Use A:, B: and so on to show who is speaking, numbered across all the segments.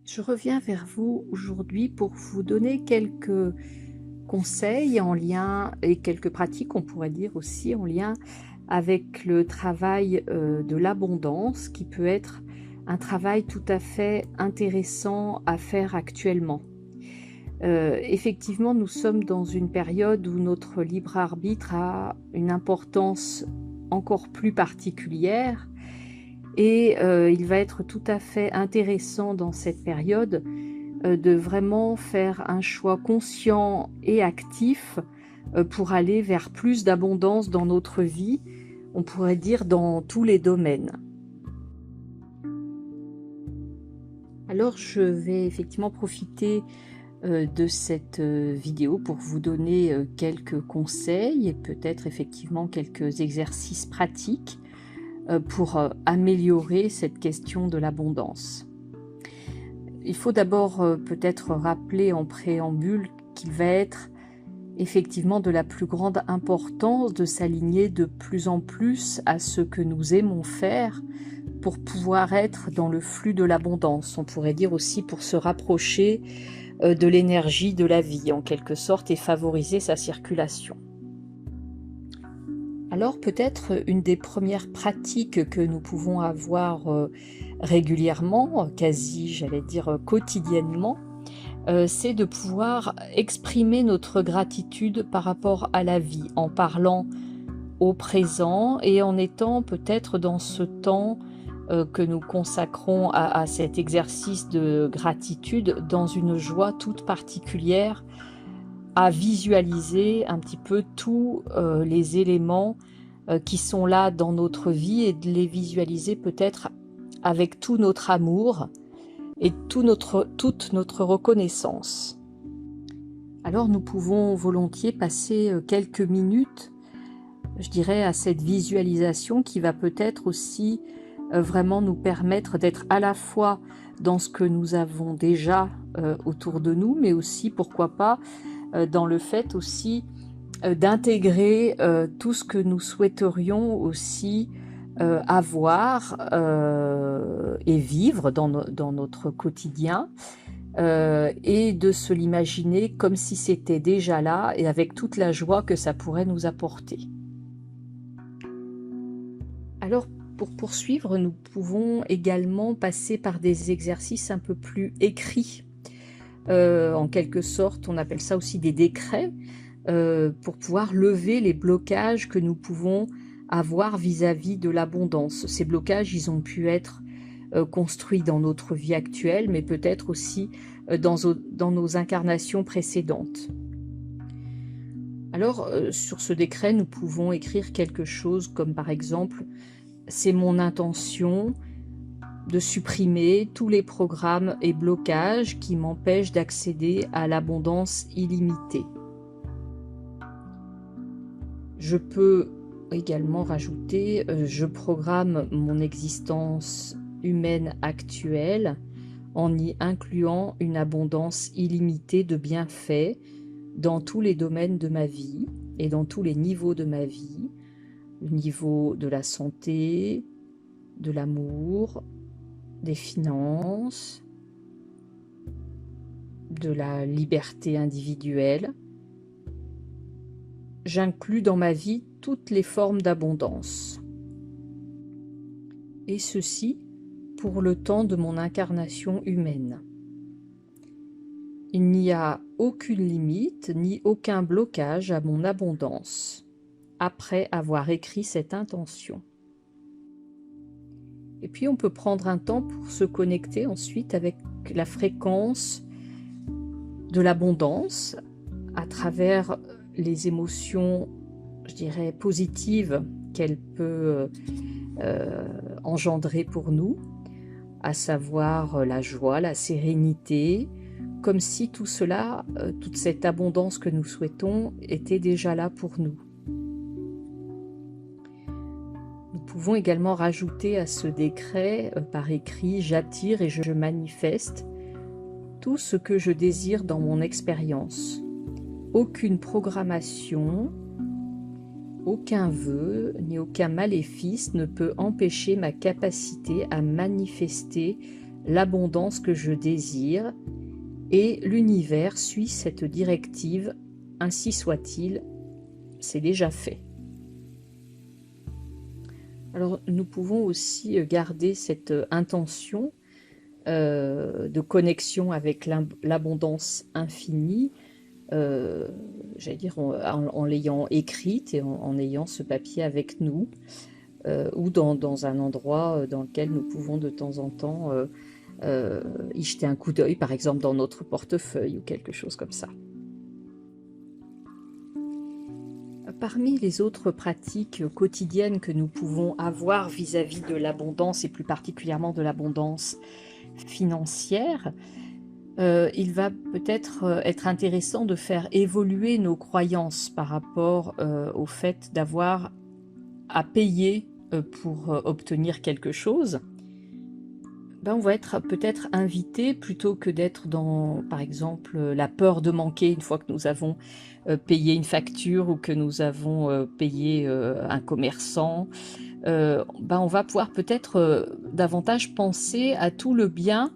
A: Je reviens vers vous aujourd'hui pour vous donner quelques conseils en lien et quelques pratiques, on pourrait dire aussi, en lien avec le travail de l'abondance, qui peut être un travail tout à fait intéressant à faire actuellement. Effectivement, nous sommes dans une période où notre libre arbitre a une importance encore plus particulière et il va être tout à fait intéressant dans cette période, de vraiment faire un choix conscient et actif, pour aller vers plus d'abondance dans notre vie, on pourrait dire dans tous les domaines. Alors je vais effectivement profiter, de cette, vidéo pour vous donner, quelques conseils et peut-être effectivement quelques exercices pratiques, pour, améliorer cette question de l'abondance. Il faut d'abord, peut-être rappeler en préambule qu'il va être effectivement de la plus grande importance de s'aligner de plus en plus à ce que nous aimons faire pour pouvoir être dans le flux de l'abondance. On pourrait dire aussi pour se rapprocher, de l'énergie de la vie en quelque sorte et favoriser sa circulation. Alors peut-être une des premières pratiques que nous pouvons avoir, régulièrement, quasi j'allais dire, quotidiennement, c'est de pouvoir exprimer notre gratitude par rapport à la vie, en parlant au présent et en étant peut-être dans ce temps, que nous consacrons à cet exercice de gratitude, dans une joie toute particulière, à visualiser un petit peu tous, les éléments, qui sont là dans notre vie et de les visualiser peut-être avec tout notre amour et toute notre reconnaissance. Alors nous pouvons volontiers passer quelques minutes, je dirais, à cette visualisation qui va peut-être aussi vraiment nous permettre d'être à la fois dans ce que nous avons déjà autour de nous, mais aussi, pourquoi pas, dans le fait aussi d'intégrer tout ce que nous souhaiterions aussi avoir et vivre dans notre quotidien, et de se l'imaginer comme si c'était déjà là et avec toute la joie que ça pourrait nous apporter. Alors pour poursuivre, nous pouvons également passer par des exercices un peu plus écrits. En quelque sorte, on appelle ça aussi des décrets, pour pouvoir lever les blocages que nous pouvons avoir vis-à-vis de l'abondance. Ces blocages, ils ont pu être construits dans notre vie actuelle, mais peut-être aussi dans nos incarnations précédentes. Alors, sur ce décret, nous pouvons écrire quelque chose comme par exemple: c'est mon intention de supprimer tous les programmes et blocages qui m'empêchent d'accéder à l'abondance illimitée. Je peux également rajouter, je programme mon existence humaine actuelle en y incluant une abondance illimitée de bienfaits dans tous les domaines de ma vie et dans tous les niveaux de ma vie. Le niveau de la santé, de l'amour, des finances, de la liberté individuelle. J'inclus dans ma vie toutes les formes d'abondance. Et ceci pour le temps de mon incarnation humaine. Il n'y a aucune limite ni aucun blocage à mon abondance après avoir écrit cette intention. Et puis on peut prendre un temps pour se connecter ensuite avec la fréquence de l'abondance à travers les émotions, je dirais, positives qu'elle peut engendrer pour nous, à savoir la joie, la sérénité, comme si tout cela, toute cette abondance que nous souhaitons était déjà là pour nous. Nous pouvons également rajouter à ce décret par écrit: j'attire et je manifeste tout ce que je désire dans mon expérience. Aucune programmation, aucun vœu, ni aucun maléfice ne peut empêcher ma capacité à manifester l'abondance que je désire et l'univers suit cette directive, ainsi soit-il, c'est déjà fait. Alors nous pouvons aussi garder cette intention de connexion avec l'abondance infinie, j'allais dire en l'ayant écrite et en ayant ce papier avec nous, ou dans un endroit dans lequel nous pouvons de temps en temps y jeter un coup d'œil, par exemple dans notre portefeuille ou quelque chose comme ça. Parmi les autres pratiques quotidiennes que nous pouvons avoir vis-à-vis de l'abondance, et plus particulièrement de l'abondance financière, il va peut-être être intéressant de faire évoluer nos croyances par rapport au fait d'avoir à payer pour obtenir quelque chose. Ben, on va être peut-être invité, plutôt que d'être dans, par exemple, la peur de manquer une fois que nous avons payé une facture ou que nous avons payé un commerçant, ben, on va pouvoir peut-être davantage penser à tout le bien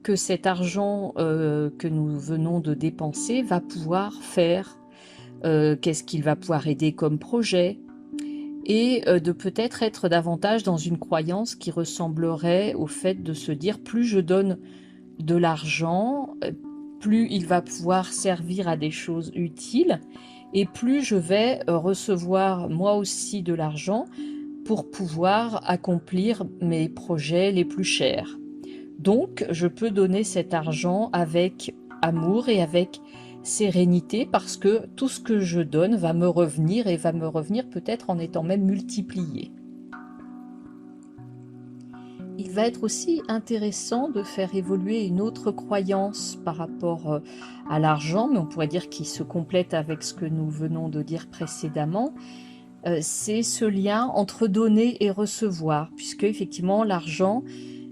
A: que cet argent que nous venons de dépenser va pouvoir faire, qu'est-ce qu'il va pouvoir aider comme projet, et de peut-être être davantage dans une croyance qui ressemblerait au fait de se dire: plus je donne de l'argent, plus il va pouvoir servir à des choses utiles, et plus je vais recevoir moi aussi de l'argent pour pouvoir accomplir mes projets les plus chers. Donc je peux donner cet argent avec amour et avec sérénité, parce que tout ce que je donne va me revenir, et va me revenir peut-être en étant même multiplié. Il va être aussi intéressant de faire évoluer une autre croyance par rapport à l'argent, mais on pourrait dire qui se complète avec ce que nous venons de dire précédemment. C'est ce lien entre donner et recevoir, puisque effectivement l'argent,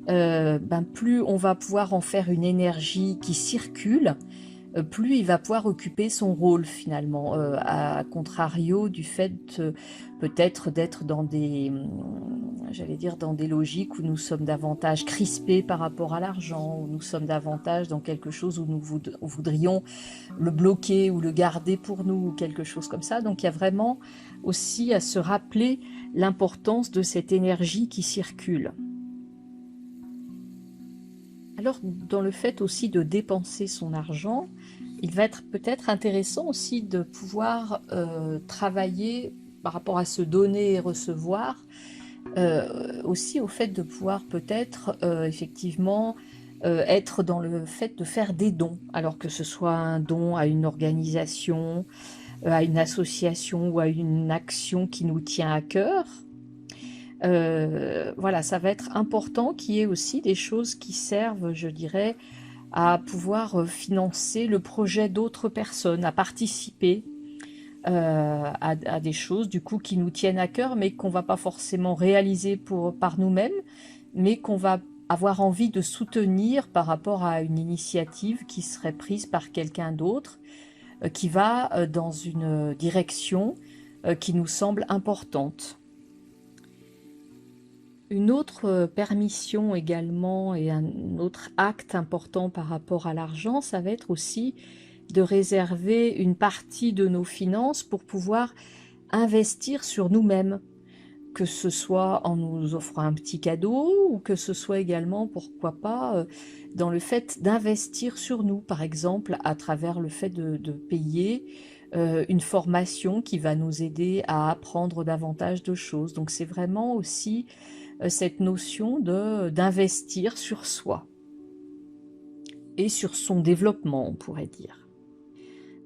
A: ben, plus on va pouvoir en faire une énergie qui circule, plus il va pouvoir occuper son rôle finalement, à contrario du fait peut-être d'être dans des, j'allais dire, dans des logiques où nous sommes davantage crispés par rapport à l'argent, où nous sommes davantage dans quelque chose où nous voudrions le bloquer ou le garder pour nous, ou quelque chose comme ça. Donc il y a vraiment aussi à se rappeler l'importance de cette énergie qui circule. Alors, dans le fait aussi de dépenser son argent, il va être peut-être intéressant aussi de pouvoir travailler par rapport à se donner et recevoir, aussi au fait de pouvoir peut-être effectivement être dans le fait de faire des dons, alors que ce soit un don à une organisation, à une association ou à une action qui nous tient à cœur. Voilà, ça va être important qu'il y ait aussi des choses qui servent, je dirais, à pouvoir financer le projet d'autres personnes, à participer à des choses du coup qui nous tiennent à cœur, mais qu'on va pas forcément réaliser par nous-mêmes, mais qu'on va avoir envie de soutenir par rapport à une initiative qui serait prise par quelqu'un d'autre, qui va dans une direction qui nous semble importante. Une autre permission également, et un autre acte important par rapport à l'argent, ça va être aussi de réserver une partie de nos finances pour pouvoir investir sur nous-mêmes, que ce soit en nous offrant un petit cadeau, ou que ce soit également, pourquoi pas, dans le fait d'investir sur nous, par exemple à travers le fait de payer une formation qui va nous aider à apprendre davantage de choses. Donc c'est vraiment aussi cette notion d'investir sur soi et sur son développement, on pourrait dire.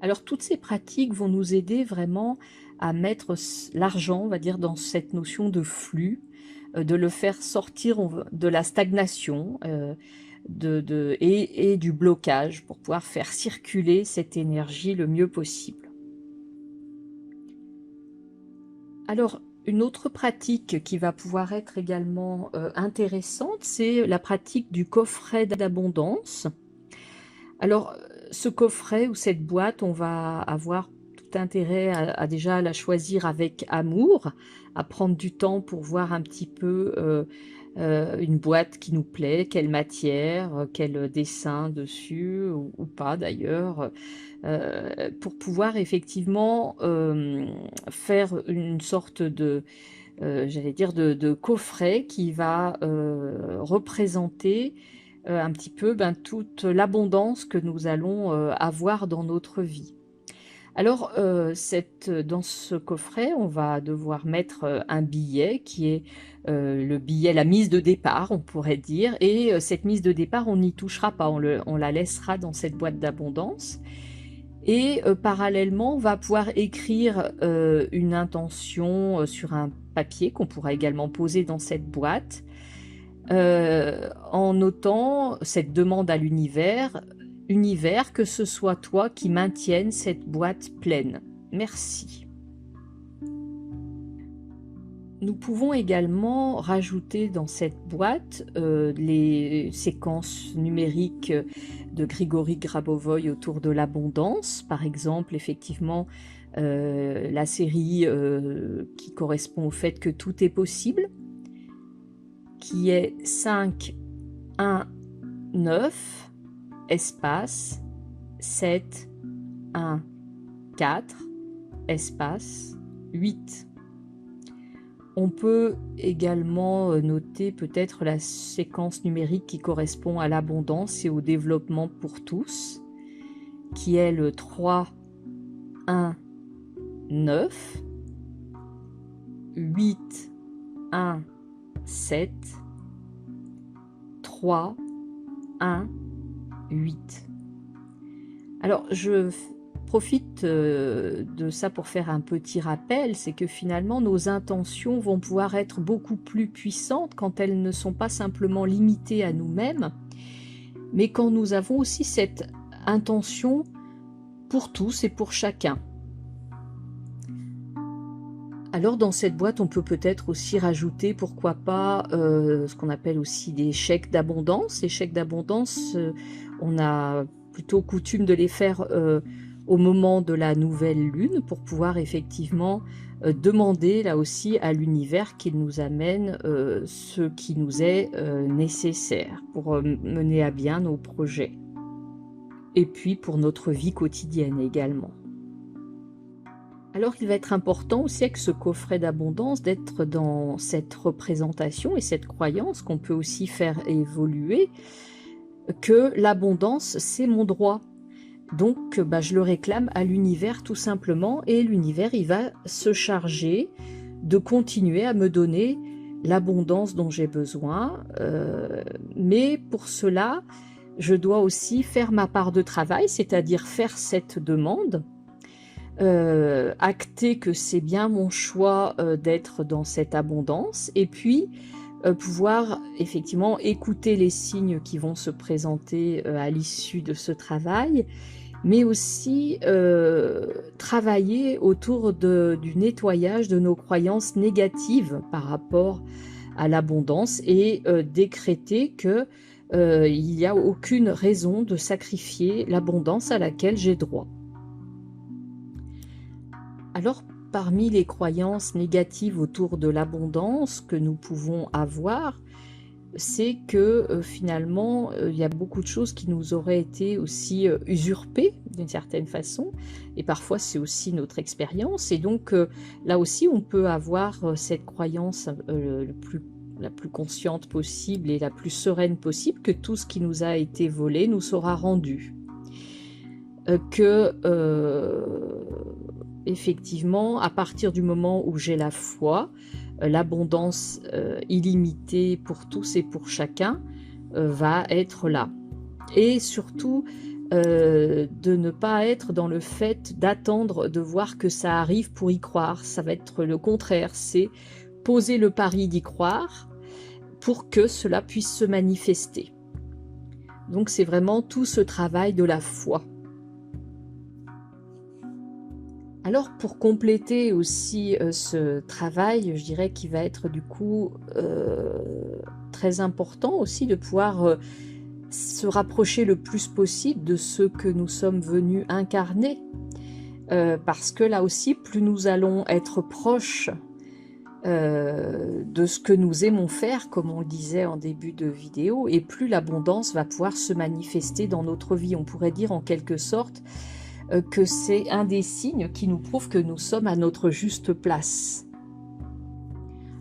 A: Alors toutes ces pratiques vont nous aider vraiment à mettre l'argent, on va dire, dans cette notion de flux, de le faire sortir de la stagnation et du blocage, pour pouvoir faire circuler cette énergie le mieux possible. Alors, une autre pratique qui va pouvoir être également intéressante, c'est la pratique du coffret d'abondance. Alors, ce coffret ou cette boîte, on va avoir tout intérêt à déjà la choisir avec amour, à prendre du temps pour voir un petit peu une boîte qui nous plaît, quelle matière, quel dessin dessus ou pas d'ailleurs, pour pouvoir effectivement, faire une sorte de, j'allais dire de coffret qui va, représenter, un petit peu, ben, toute l'abondance que nous allons, avoir dans notre vie. Alors, dans ce coffret, on va devoir mettre, un billet qui est, le billet la mise de départ, on pourrait dire et cette mise de départ, on n'y touchera pas, on la laissera dans cette boîte d'abondance et parallèlement, on va pouvoir écrire, une intention, sur un papier qu'on pourra également poser dans cette boîte, en notant cette demande à l'univers: «Univers, que ce soit toi qui maintienne cette boîte pleine. Merci». Nous pouvons également rajouter dans cette boîte, les séquences numériques de Grigory Grabovoï autour de l'abondance. Par exemple, effectivement, la série, qui correspond au fait que tout est possible, qui est 5, 1, 9, espace, 7, 1, 4, espace, 8. On peut également noter peut-être la séquence numérique qui correspond à l'abondance et au développement pour tous, qui est le 3, 1, 9, 8, 1, 7, 3, 1, 8. Alors, je profite de ça pour faire un petit rappel, c'est que finalement nos intentions vont pouvoir être beaucoup plus puissantes quand elles ne sont pas simplement limitées à nous-mêmes, mais quand nous avons aussi cette intention pour tous et pour chacun. Alors dans cette boîte, on peut peut-être aussi rajouter, pourquoi pas, ce qu'on appelle aussi des chèques d'abondance. Les chèques d'abondance, on a plutôt coutume de les faire au moment de la nouvelle lune pour pouvoir effectivement demander là aussi à l'univers qu'il nous amène ce qui nous est nécessaire pour mener à bien nos projets. Et puis pour notre vie quotidienne également. Alors il va être important aussi avec ce coffret d'abondance d'être dans cette représentation et cette croyance qu'on peut aussi faire évoluer, que l'abondance c'est mon droit. Donc je le réclame à l'univers tout simplement et l'univers il va se charger de continuer à me donner l'abondance dont j'ai besoin. Mais pour cela, je dois aussi faire ma part de travail, c'est-à-dire faire cette demande. Acter que c'est bien mon choix d'être dans cette abondance et puis pouvoir effectivement écouter les signes qui vont se présenter à l'issue de ce travail, mais aussi travailler autour du nettoyage de nos croyances négatives par rapport à l'abondance et décréter que il n'y a aucune raison de sacrifier l'abondance à laquelle j'ai droit. Alors, parmi les croyances négatives autour de l'abondance que nous pouvons avoir, c'est que finalement, il y a beaucoup de choses qui nous auraient été aussi usurpées d'une certaine façon, et parfois c'est aussi notre expérience, et donc là aussi on peut avoir cette croyance la plus consciente possible et la plus sereine possible que tout ce qui nous a été volé nous sera rendu. Effectivement, à partir du moment où j'ai la foi, l'abondance illimitée pour tous et pour chacun va être là. Et surtout, de ne pas être dans le fait d'attendre de voir que ça arrive pour y croire. Ça va être le contraire, c'est poser le pari d'y croire pour que cela puisse se manifester. Donc c'est vraiment tout ce travail de la foi. Alors pour compléter aussi ce travail, je dirais qu'il va être du coup très important aussi de pouvoir se rapprocher le plus possible de ce que nous sommes venus incarner. Parce que là aussi, plus nous allons être proches de ce que nous aimons faire, comme on le disait en début de vidéo, et plus l'abondance va pouvoir se manifester dans notre vie. On pourrait dire en quelque sorte que c'est un des signes qui nous prouve que nous sommes à notre juste place.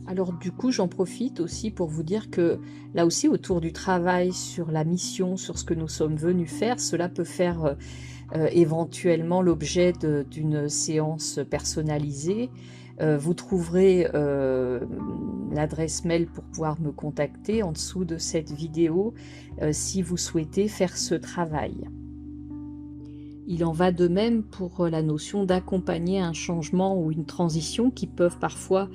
A: Alors du coup, j'en profite aussi pour vous dire que là aussi, autour du travail sur la mission, sur ce que nous sommes venus faire, cela peut faire éventuellement l'objet d'une séance personnalisée. Vous trouverez l'adresse mail pour pouvoir me contacter en dessous de cette vidéo si vous souhaitez faire ce travail. Il en va de même pour la notion d'accompagner un changement ou une transition qui peuvent parfois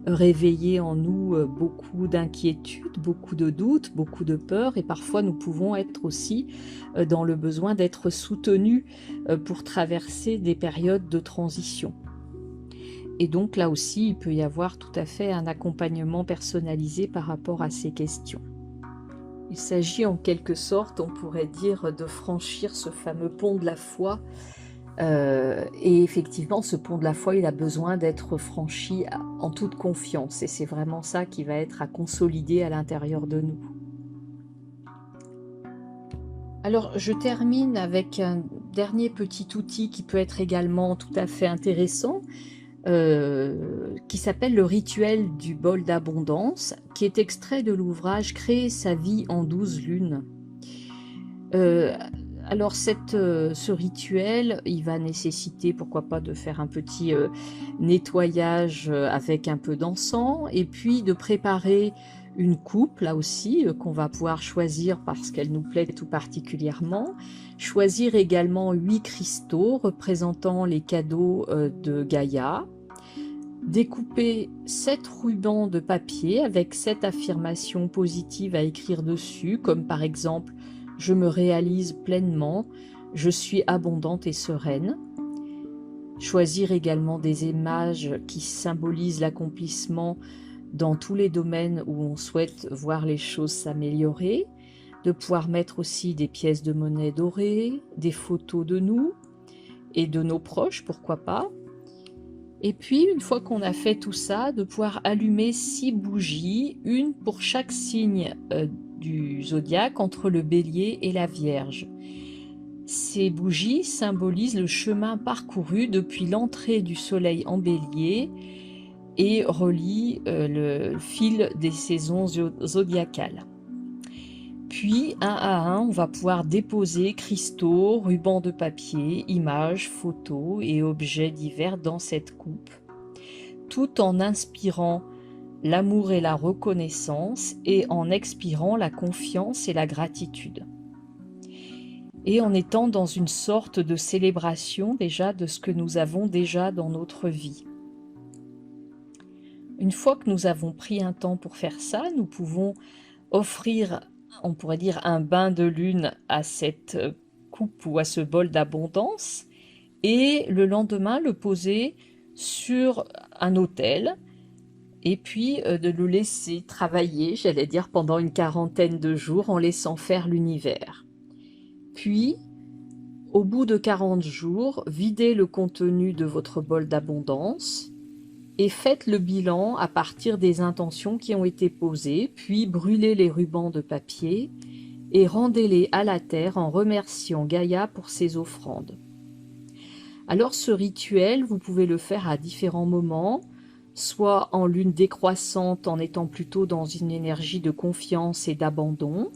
A: réveiller en nous beaucoup d'inquiétudes, beaucoup de doutes, beaucoup de peurs, et parfois nous pouvons être aussi dans le besoin d'être soutenus pour traverser des périodes de transition. Et donc là aussi, il peut y avoir tout à fait un accompagnement personnalisé par rapport à ces questions. Il s'agit en quelque sorte, on pourrait dire, de franchir ce fameux pont de la foi. Et effectivement, ce pont de la foi, il a besoin d'être franchi en toute confiance. Et c'est vraiment ça qui va être à consolider à l'intérieur de nous. Alors, je termine avec un dernier petit outil qui peut être également tout à fait intéressant, qui s'appelle le rituel du bol d'abondance, qui est extrait de l'ouvrage « Créer sa vie en 12 lunes ». Alors ce rituel, il va nécessiter, pourquoi pas, de faire un petit nettoyage avec un peu d'encens, et puis de préparer une coupe, là aussi, qu'on va pouvoir choisir parce qu'elle nous plaît tout particulièrement. Choisir également 8 cristaux représentant les cadeaux de Gaïa. Découper 7 rubans de papier avec 7 affirmations positives à écrire dessus, comme par exemple « Je me réalise pleinement »,« Je suis abondante et sereine ». Choisir également des images qui symbolisent l'accomplissement dans tous les domaines où on souhaite voir les choses s'améliorer. De pouvoir mettre aussi des pièces de monnaie dorées, des photos de nous et de nos proches, pourquoi pas. Et puis, une fois qu'on a fait tout ça, de pouvoir allumer 6 bougies, une pour chaque signe du zodiaque entre le bélier et la vierge. Ces bougies symbolisent le chemin parcouru depuis l'entrée du soleil en bélier et relient le fil des saisons zodiacales. Puis, un à un, on va pouvoir déposer cristaux, rubans de papier, images, photos et objets divers dans cette coupe, tout en inspirant l'amour et la reconnaissance et en expirant la confiance et la gratitude. Et en étant dans une sorte de célébration déjà de ce que nous avons déjà dans notre vie. Une fois que nous avons pris un temps pour faire ça, nous pouvons offrir, on pourrait dire, un bain de lune à cette coupe ou à ce bol d'abondance, et le lendemain le poser sur un autel, et puis de le laisser travailler, j'allais dire, pendant une quarantaine de jours en laissant faire l'univers. Puis, au bout de 40 jours, videz le contenu de votre bol d'abondance et faites le bilan à partir des intentions qui ont été posées, puis brûlez les rubans de papier et rendez-les à la terre en remerciant Gaïa pour ses offrandes. Alors ce rituel, vous pouvez le faire à différents moments, soit en lune décroissante en étant plutôt dans une énergie de confiance et d'abandon,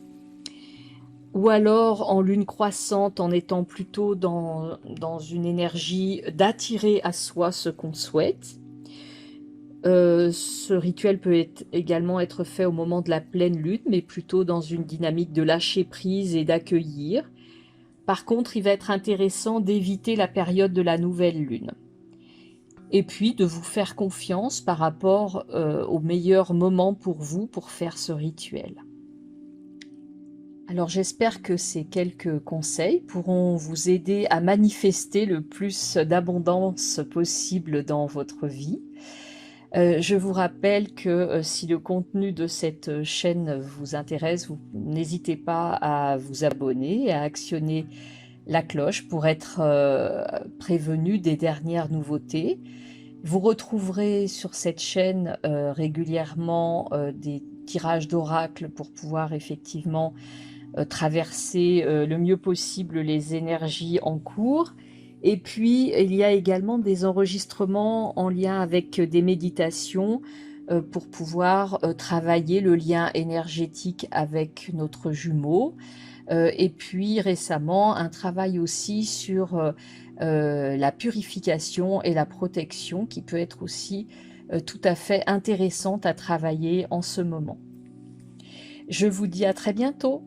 A: ou alors en lune croissante en étant plutôt dans une énergie d'attirer à soi ce qu'on souhaite. Ce rituel peut également être fait au moment de la pleine lune, mais plutôt dans une dynamique de lâcher prise et d'accueillir. Par contre, il va être intéressant d'éviter la période de la nouvelle lune. Et puis de vous faire confiance par rapport au meilleur moment pour vous pour faire ce rituel. Alors j'espère que ces quelques conseils pourront vous aider à manifester le plus d'abondance possible dans votre vie. Je vous rappelle que si le contenu de cette chaîne vous intéresse, n'hésitez pas à vous abonner et à actionner la cloche pour être prévenu des dernières nouveautés. Vous retrouverez sur cette chaîne régulièrement des tirages d'oracle pour pouvoir effectivement traverser le mieux possible les énergies en cours. Et puis, il y a également des enregistrements en lien avec des méditations pour pouvoir travailler le lien énergétique avec notre jumeau. Et puis récemment, un travail aussi sur la purification et la protection qui peut être aussi tout à fait intéressante à travailler en ce moment. Je vous dis à très bientôt.